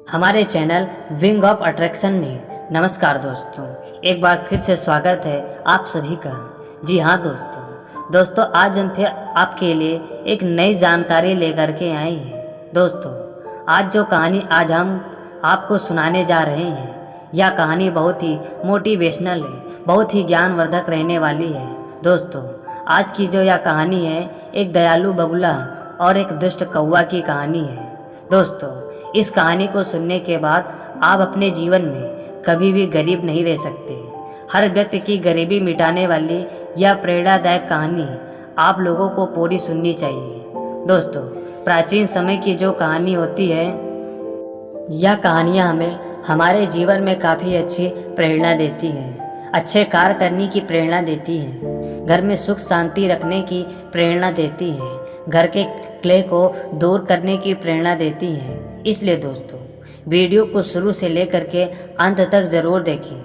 हमारे channel wing of attraction में नमस्कार दोस्तों, एक बार फिर से स्वागत है आप सभी का। जी हाँ दोस्तों, आज हम फिर आपके लिए एक नई जानकारी लेकर के आए हैं। दोस्तों, आज जो कहानी आज हम आपको सुनाने जा रहे हैं, यह कहानी बहुत ही मोटिवेशनल है, बहुत ही ज्ञानवर्धक रहने वाली है। दोस्तों, आज की जो यह कहानी है, एक दयालु बगुला और एक दुष्ट कौवा की कहानी है। दोस्तों, इस कहानी को सुनने के बाद आप अपने जीवन में कभी भी गरीब नहीं रह सकते। हर व्यक्ति की गरीबी मिटाने वाली यह प्रेरणादायक कहानी आप लोगों को पूरी सुननी चाहिए। दोस्तों, प्राचीन समय की जो कहानी होती है, यह कहानियाँ हमें हमारे जीवन में काफ़ी अच्छी प्रेरणा देती हैं, अच्छे कार्य करने की प्रेरणा देती हैं, घर में सुख शांति रखने की प्रेरणा देती हैं, घर के क्ले को दूर करने की प्रेरणा देती हैं। इसलिए दोस्तों, वीडियो को शुरू से लेकर के अंत तक ज़रूर देखें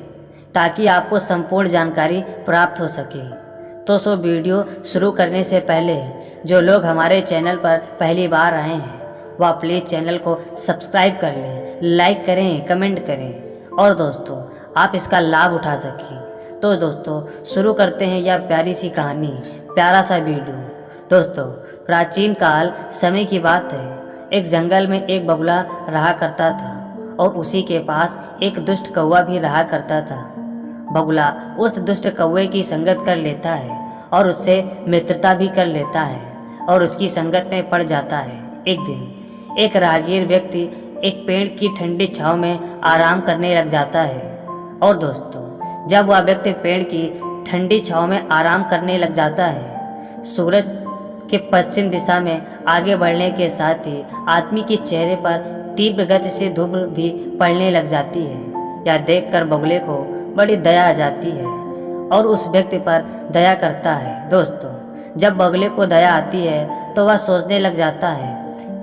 ताकि आपको संपूर्ण जानकारी प्राप्त हो सके। तो वीडियो शुरू करने से पहले जो लोग हमारे चैनल पर पहली बार आए हैं, वह प्लीज़ चैनल को सब्सक्राइब कर लें, लाइक करें, कमेंट करें और दोस्तों आप इसका लाभ उठा सकें। तो दोस्तों, शुरू करते हैं यह प्यारी सी कहानी, प्यारा सा वीडियो। दोस्तों, प्राचीन काल समय की बात है। एक जंगल में एक बगुला रहा करता था और उसी के पास एक दुष्ट कौवा भी रहा करता था। बगुला उस दुष्ट कौवे की संगत कर लेता है और उससे मित्रता भी कर लेता है और उसकी संगत में पड़ जाता है। एक दिन एक राहगीर व्यक्ति एक पेड़ की ठंडी छांव में आराम करने लग जाता है। और दोस्तों, जब वह व्यक्ति पेड़ की ठंडी छांव में आराम करने लग जाता है, सूरज के पश्चिम दिशा में आगे बढ़ने के साथ ही आदमी के चेहरे पर तीव्र गति से धूप भी पड़ने लग जाती है। यह देखकर बगुले को बड़ी दया आ जाती है और उस व्यक्ति पर दया करता है। दोस्तों, जब बगुले को दया आती है तो वह सोचने लग जाता है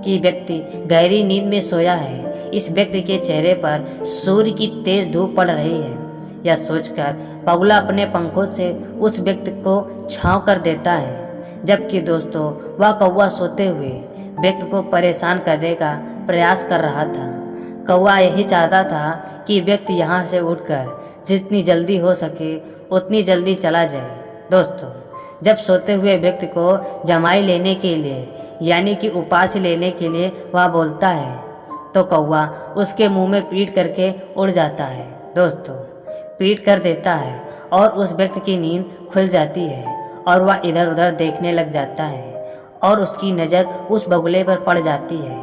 कि व्यक्ति गहरी नींद में सोया है, इस व्यक्ति के चेहरे पर सूर्य की तेज धूप पड़ रही है। यह सोचकर बगुला अपने पंखों से उस व्यक्ति को छांव कर देता है, जबकि दोस्तों वह कौवा सोते हुए व्यक्ति को परेशान करने का प्रयास कर रहा था। कौवा यही चाहता था कि व्यक्ति यहाँ से उठकर जितनी जल्दी हो सके उतनी जल्दी चला जाए। दोस्तों, जब सोते हुए व्यक्ति को जमाई लेने के लिए यानी कि उपास लेने के लिए वह बोलता है तो कौवा उसके मुंह में पीट करके उड़ जाता है। दोस्तों, पीट कर देता है और उस व्यक्ति की नींद खुल जाती है और वह इधर उधर देखने लग जाता है और उसकी नज़र उस बगुले पर पड़ जाती है,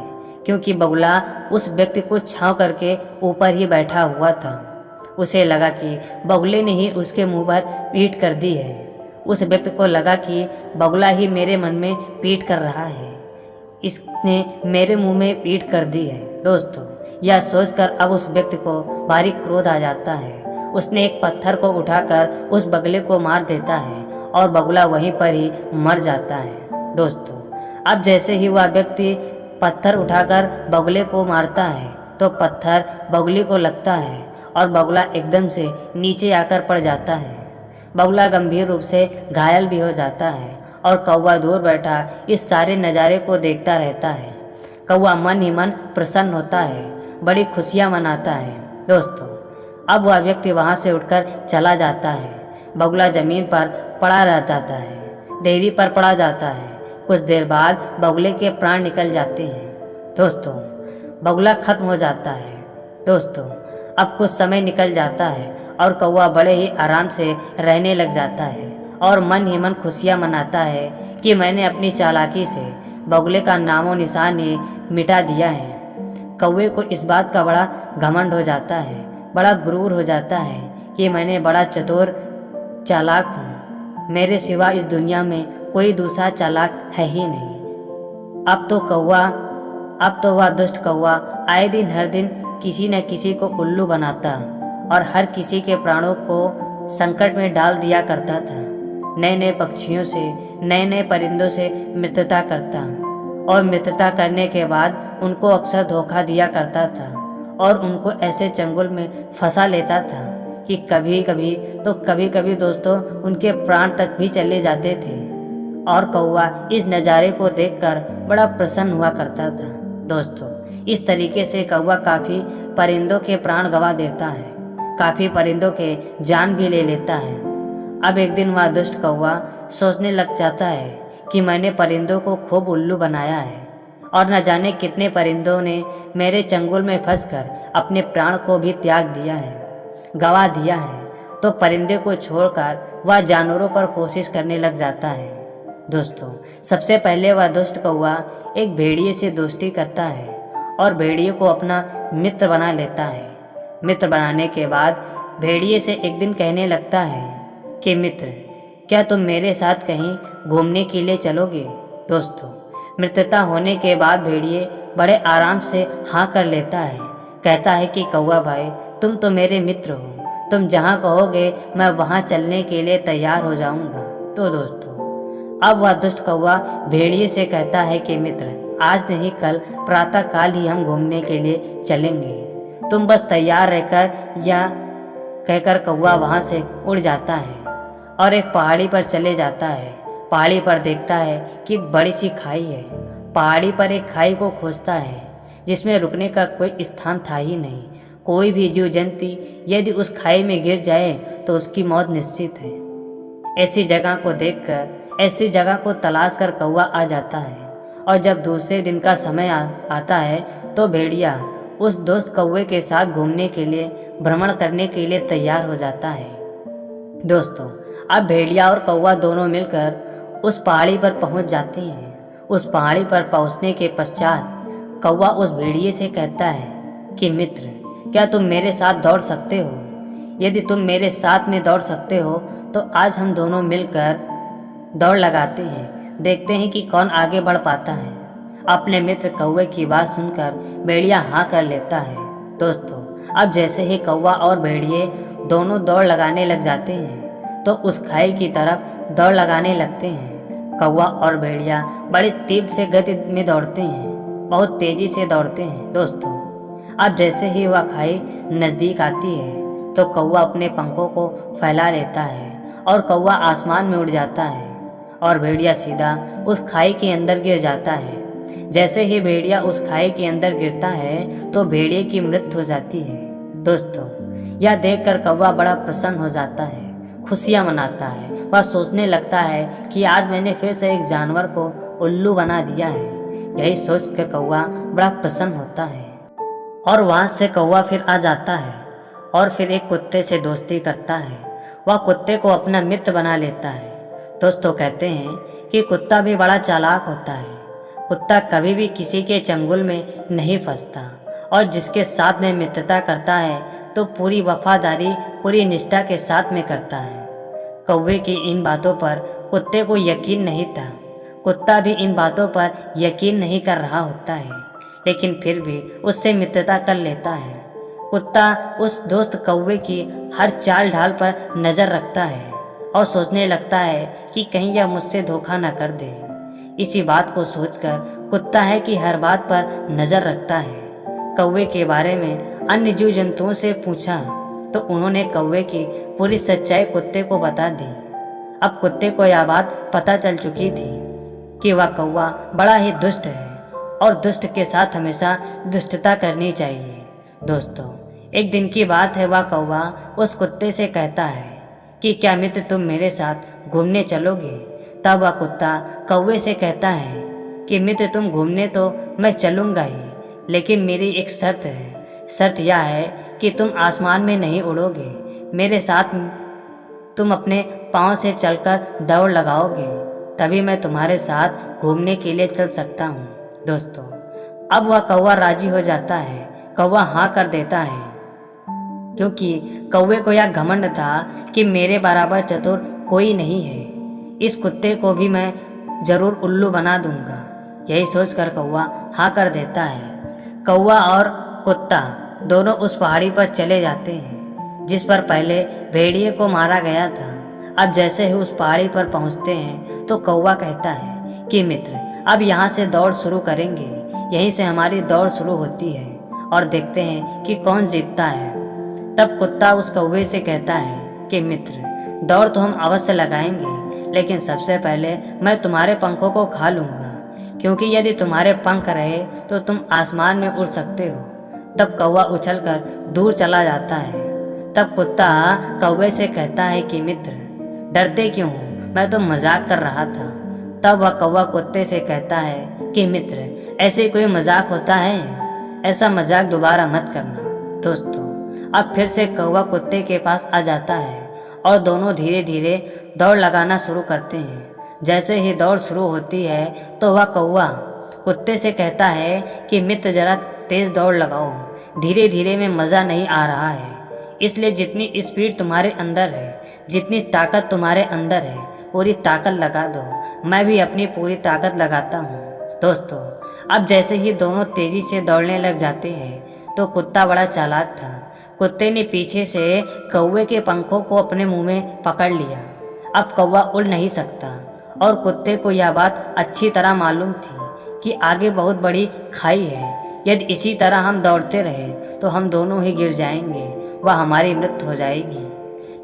क्योंकि बगुला उस व्यक्ति को छांव करके ऊपर ही बैठा हुआ था। उसे लगा कि बगुले ने ही उसके मुंह पर पीट कर दी है। उस व्यक्ति को लगा कि बगुला ही मेरे मन में पीट कर रहा है, इसने मेरे मुंह में पीट कर दी है। दोस्तों, यह सोचकर अब उस व्यक्ति को भारी क्रोध आ जाता है। उसने एक पत्थर को उठाकर उस बगुले को मार देता है और बगुला वहीं पर ही मर जाता है। दोस्तों, अब जैसे ही वह व्यक्ति पत्थर उठाकर बगुले को मारता है तो पत्थर बगुले को लगता है और बगुला एकदम से नीचे आकर पड़ जाता है। बगुला गंभीर रूप से घायल भी हो जाता है और कौवा दूर बैठा इस सारे नज़ारे को देखता रहता है। कौवा मन ही मन प्रसन्न होता है, बड़ी खुशियाँ मनाता है। दोस्तों, अब वह व्यक्ति वहाँ से उठकर चला जाता है। बगुला जमीन पर पड़ा रह जाता है, देहरी पर पड़ा जाता है। कुछ देर बाद बगुले के प्राण निकल जाते हैं। दोस्तों, बगुला खत्म हो जाता है। दोस्तों, अब कुछ समय निकल जाता है और कौवा बड़े ही आराम से रहने लग जाता है और मन ही मन खुशियाँ मनाता है कि मैंने अपनी चालाकी से बगुले का नामो निशान ही मिटा दिया है। कौवे को इस बात का बड़ा घमंड हो जाता है, बड़ा गुरूर हो जाता है कि मैंने बड़ा चतुर चालाक हूँ, मेरे सिवा इस दुनिया में कोई दूसरा चालाक है ही नहीं। अब तो वह दुष्ट कौवा आए दिन हर दिन किसी न किसी को उल्लू बनाता और हर किसी के प्राणों को संकट में डाल दिया करता था। नए नए पक्षियों से, नए नए परिंदों से मित्रता करता और मित्रता करने के बाद उनको अक्सर धोखा दिया करता था और उनको ऐसे चंगुल में फंसा लेता था कि कभी कभी दोस्तों उनके प्राण तक भी चले जाते थे। और कौवा इस नज़ारे को देखकर बड़ा प्रसन्न हुआ करता था। दोस्तों, इस तरीके से कौवा काफ़ी परिंदों के प्राण गंवा देता है, काफ़ी परिंदों के जान भी ले लेता है। अब एक दिन वह दुष्ट कौवा सोचने लग जाता है कि मैंने परिंदों को खूब उल्लू बनाया है और न जाने कितने परिंदों ने मेरे चंगुल में फंसकर अपने प्राण को भी त्याग दिया है, गंवा दिया है। तो परिंदे को छोड़कर वह जानवरों पर कोशिश करने लग जाता है। दोस्तों, सबसे पहले वह दुष्ट कौवा एक भेड़िए से दोस्ती करता है और भेड़िए को अपना मित्र बना लेता है। मित्र बनाने के बाद भेड़िए से एक दिन कहने लगता है कि मित्र, क्या तुम मेरे साथ कहीं घूमने के लिए चलोगे? दोस्तों, मित्रता होने के बाद भेड़िए बड़े आराम से हाँ कर लेता है। कहता है कि कौवा भाई, तुम तो मेरे मित्र हो, तुम जहाँ कहोगे मैं वहाँ चलने के लिए तैयार हो जाऊँगा। तो दोस्तों, अब वह दुष्ट कौवा भेड़िए से कहता है कि मित्र, आज नहीं कल प्रातः काल ही हम घूमने के लिए चलेंगे, तुम बस तैयार रहकर, या कहकर कौवा वहाँ से उड़ जाता है और एक पहाड़ी पर चले जाता है। पहाड़ी पर देखता है कि बड़ी सी खाई है। पहाड़ी पर एक खाई को खोजता है जिसमें रुकने का कोई स्थान था ही नहीं। कोई भी जीव जंतु यदि उस खाई में गिर जाए तो उसकी मौत निश्चित है। ऐसी जगह को देखकर, ऐसी जगह को तलाश कर कौवा आ जाता है और जब दूसरे दिन का समय आता है तो भेड़िया उस दोस्त कौवे के साथ घूमने के लिए, भ्रमण करने के लिए तैयार हो जाता है। दोस्तों, अब भेड़िया और कौवा दोनों मिलकर उस पहाड़ी पर पहुंच जाते हैं। उस पहाड़ी पर पहुंचने के पश्चात कौवा उस भेड़िए से कहता है कि मित्र, क्या तुम मेरे साथ दौड़ सकते हो? यदि तुम मेरे साथ में दौड़ सकते हो तो आज हम दोनों मिलकर दौड़ लगाते हैं, देखते हैं कि कौन आगे बढ़ पाता है। अपने मित्र कौवे की बात सुनकर भेड़िया हाँ कर लेता है। दोस्तों, अब जैसे ही कौवा और भेड़िए दोनों दौड़ लगाने लग जाते हैं तो उस खाई की तरफ दौड़ लगाने लगते हैं। कौवा और भेड़िया बड़ी तीव्र से गति में दौड़ते हैं, बहुत तेजी से दौड़ते हैं। दोस्तों, अब जैसे ही वह खाई नज़दीक आती है तो कौवा अपने पंखों को फैला लेता है और कौवा आसमान में उड़ जाता है और भेड़िया सीधा उस खाई के अंदर गिर जाता है। जैसे ही भेड़िया उस खाई के अंदर गिरता है तो भेड़िए की मृत्यु हो जाती है। दोस्तों, यह देखकर कौवा बड़ा प्रसन्न हो जाता है, खुशियाँ मनाता है। वह सोचने लगता है कि आज मैंने फिर से एक जानवर को उल्लू बना दिया है। यही सोचकर कौवा बड़ा प्रसन्न होता है और वहाँ से कौवा फिर आ जाता है और फिर एक कुत्ते से दोस्ती करता है। वह कुत्ते को अपना मित्र बना लेता है। दोस्तों, कहते हैं कि कुत्ता भी बड़ा चालाक होता है। कुत्ता कभी भी किसी के चंगुल में नहीं फंसता और जिसके साथ में मित्रता करता है तो पूरी वफादारी, पूरी निष्ठा के साथ में करता है। कौवे की इन बातों पर कुत्ते को यकीन नहीं था। कुत्ता भी इन बातों पर यकीन नहीं कर रहा होता है, लेकिन फिर भी उससे मित्रता कर लेता है। कुत्ता उस दोस्त कौवे की हर चाल ढाल पर नज़र रखता है और सोचने लगता है कि कहीं यह मुझसे धोखा न कर दे। इसी बात को सोचकर कुत्ता है कि हर बात पर नज़र रखता है। कौवे के बारे में अन्य जीव जंतुओं से पूछा तो उन्होंने कौवे की पूरी सच्चाई कुत्ते को बता दी। अब कुत्ते को यह बात पता चल चुकी थी कि वह कौवा बड़ा ही दुष्ट है और दुष्ट के साथ हमेशा दुष्टता करनी चाहिए। दोस्तों, एक दिन की बात है, वह कौवा उस कुत्ते से कहता है कि क्या मित्र तुम मेरे साथ घूमने चलोगे? तब वह कुत्ता कौवे से कहता है कि मित्र तुम घूमने तो मैं चलूँगा ही, लेकिन मेरी एक शर्त है। शर्त यह है कि तुम आसमान में नहीं उड़ोगे, मेरे साथ तुम अपने पाँव से चलकर दौड़ लगाओगे, तभी मैं तुम्हारे साथ घूमने के लिए चल सकता हूँ। दोस्तों, अब वह कौवा राजी हो जाता है। कौवा हाँ कर देता है क्योंकि कौवे को यह घमंड था कि मेरे बराबर चतुर कोई नहीं है। इस कुत्ते को भी मैं जरूर उल्लू बना दूंगा। यही सोचकर कौवा हाँ कर देता है। कौवा और कुत्ता दोनों उस पहाड़ी पर चले जाते हैं जिस पर पहले भेड़िए को मारा गया था। अब जैसे ही उस पहाड़ी पर पहुंचते हैं तो कौवा कहता है कि मित्र अब यहाँ से दौड़ शुरू करेंगे। यहीं से हमारी दौड़ शुरू होती है और देखते हैं कि कौन जीतता है। तब कुत्ता उस कौवे से कहता है कि मित्र दौड़ तो हम अवश्य लगाएंगे, लेकिन सबसे पहले मैं तुम्हारे पंखों को खा लूँगा। क्योंकि यदि तुम्हारे पंख रहे तो तुम आसमान में उड़ सकते हो। तब कौवा उछलकर दूर चला जाता है। तब कुत्ता कौवे से कहता है कि मित्र, डरते क्यों हो, मैं तो मजाक कर रहा था। तब वह कौवा कुत्ते से कहता है कि मित्र, ऐसे कोई मजाक होता है, ऐसा मजाक दोबारा मत करना। दोस्तों, अब फिर से कौवा कुत्ते के पास आ जाता है और दोनों धीरे धीरे दौड़ लगाना शुरू करते हैं। जैसे ही दौड़ शुरू होती है तो वह कौवा कुत्ते से कहता है कि मित्र, जरा तेज दौड़ लगाओ, धीरे धीरे में मज़ा नहीं आ रहा है, इसलिए जितनी स्पीड तुम्हारे अंदर है, जितनी ताकत तुम्हारे अंदर है, पूरी ताकत लगा दो। मैं भी अपनी पूरी ताकत लगाता हूँ। दोस्तों, अब जैसे ही दोनों तेजी से दौड़ने लग जाते हैं तो कुत्ता बड़ा चालाक था। कुत्ते ने पीछे से कौवे के पंखों को अपने मुंह में पकड़ लिया। अब कौवा उड़ नहीं सकता और कुत्ते को यह बात अच्छी तरह मालूम थी कि आगे बहुत बड़ी खाई है। यदि इसी तरह हम दौड़ते रहे तो हम दोनों ही गिर जाएंगे, वह हमारी मृत्यु हो जाएगी।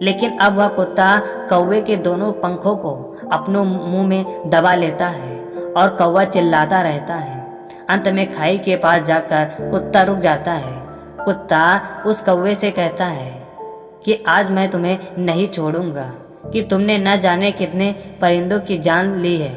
लेकिन अब वह कुत्ता कौवे के दोनों पंखों को अपने मुंह में दबा लेता है और कौवा चिल्लाता रहता है। अंत में खाई के पास जाकर कुत्ता रुक जाता है। कुत्ता उस कौवे से कहता है कि आज मैं तुम्हें नहीं छोड़ूंगा, कि तुमने न जाने कितने परिंदों की जान ली है,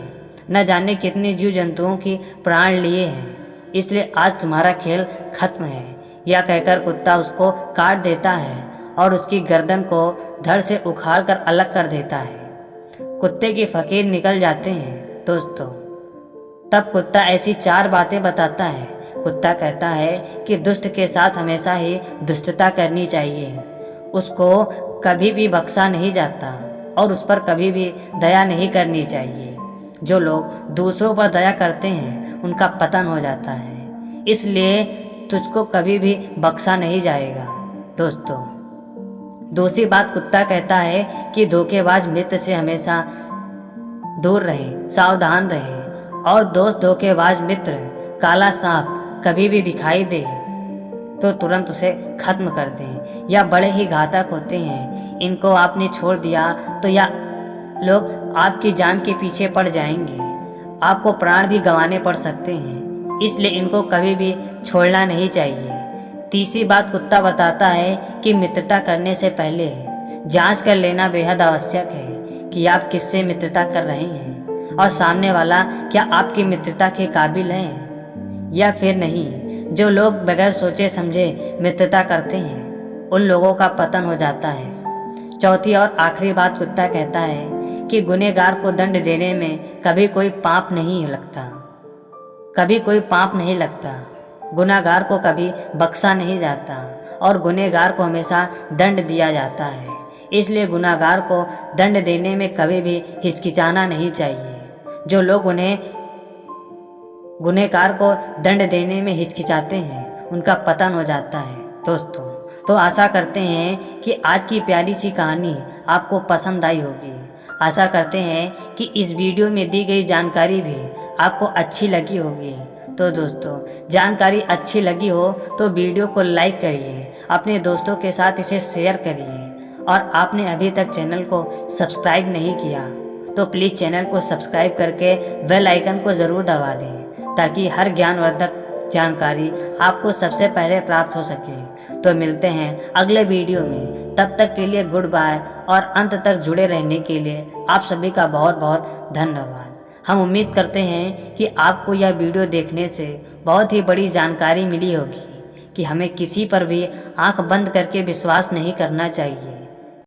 न जाने कितने जीव जंतुओं की प्राण लिए हैं, इसलिए आज तुम्हारा खेल खत्म है। यह कहकर कुत्ता उसको काट देता है और उसकी गर्दन को धड़ से उखाड़ कर अलग कर देता है। कुत्ते के फकीर निकल जाते हैं। दोस्तों, तब कुत्ता ऐसी 4 बातें बताता है। कुत्ता कहता है कि दुष्ट के साथ हमेशा ही दुष्टता करनी चाहिए, उसको कभी भी बख्शा नहीं जाता और उस पर कभी भी दया नहीं करनी चाहिए। जो लोग दूसरों पर दया करते हैं उनका पतन हो जाता है, इसलिए तुझको कभी भी बख्शा नहीं जाएगा। दोस्तों, दूसरी बात कुत्ता कहता है कि धोखेबाज मित्र से हमेशा दूर रहें, सावधान रहें, और दोस्त धोखेबाज मित्र काला सांप कभी भी दिखाई दे तो तुरंत उसे खत्म कर दें। यह बड़े ही घातक होते हैं। इनको आपने छोड़ दिया तो यह लोग आपकी जान के पीछे पड़ जाएंगे, आपको प्राण भी गंवाने पड़ सकते हैं, इसलिए इनको कभी भी छोड़ना नहीं चाहिए। तीसरी बात कुत्ता बताता है कि मित्रता करने से पहले जांच कर लेना बेहद आवश्यक है कि आप किससे मित्रता कर रहे हैं और सामने वाला क्या आपकी मित्रता के काबिल है या फिर नहीं। जो लोग बगैर सोचे समझे मित्रता करते हैं उन लोगों का पतन हो जाता है। चौथी और आखिरी बात कुत्ता कहता है कि गुनहगार को दंड देने में कभी कोई पाप नहीं लगता, कभी कोई पाप नहीं लगता। गुनहगार को कभी बख्शा नहीं जाता और गुनहगार को हमेशा दंड दिया जाता है, इसलिए गुनहगार को दंड देने में कभी भी हिचकिचाना नहीं चाहिए। जो लोग गुनहगार को दंड देने में हिचकिचाते हैं उनका पतन हो जाता है। दोस्तों, तो आशा करते हैं कि आज की प्यारी सी कहानी आपको पसंद आई होगी। आशा करते हैं कि इस वीडियो में दी गई जानकारी भी आपको अच्छी लगी होगी। तो दोस्तों, जानकारी अच्छी लगी हो तो वीडियो को लाइक करिए, अपने दोस्तों के साथ इसे शेयर करिए, और आपने अभी तक चैनल को सब्सक्राइब नहीं किया तो प्लीज़ चैनल को सब्सक्राइब करके बेल आइकन को ज़रूर दबा दें ताकि हर ज्ञानवर्धक जानकारी आपको सबसे पहले प्राप्त हो सके। तो मिलते हैं अगले वीडियो में, तब तक के लिए गुड बाय, और अंत तक जुड़े रहने के लिए आप सभी का बहुत बहुत धन्यवाद। हम उम्मीद करते हैं कि आपको यह वीडियो देखने से बहुत ही बड़ी जानकारी मिली होगी कि हमें किसी पर भी आंख बंद करके विश्वास नहीं करना चाहिए।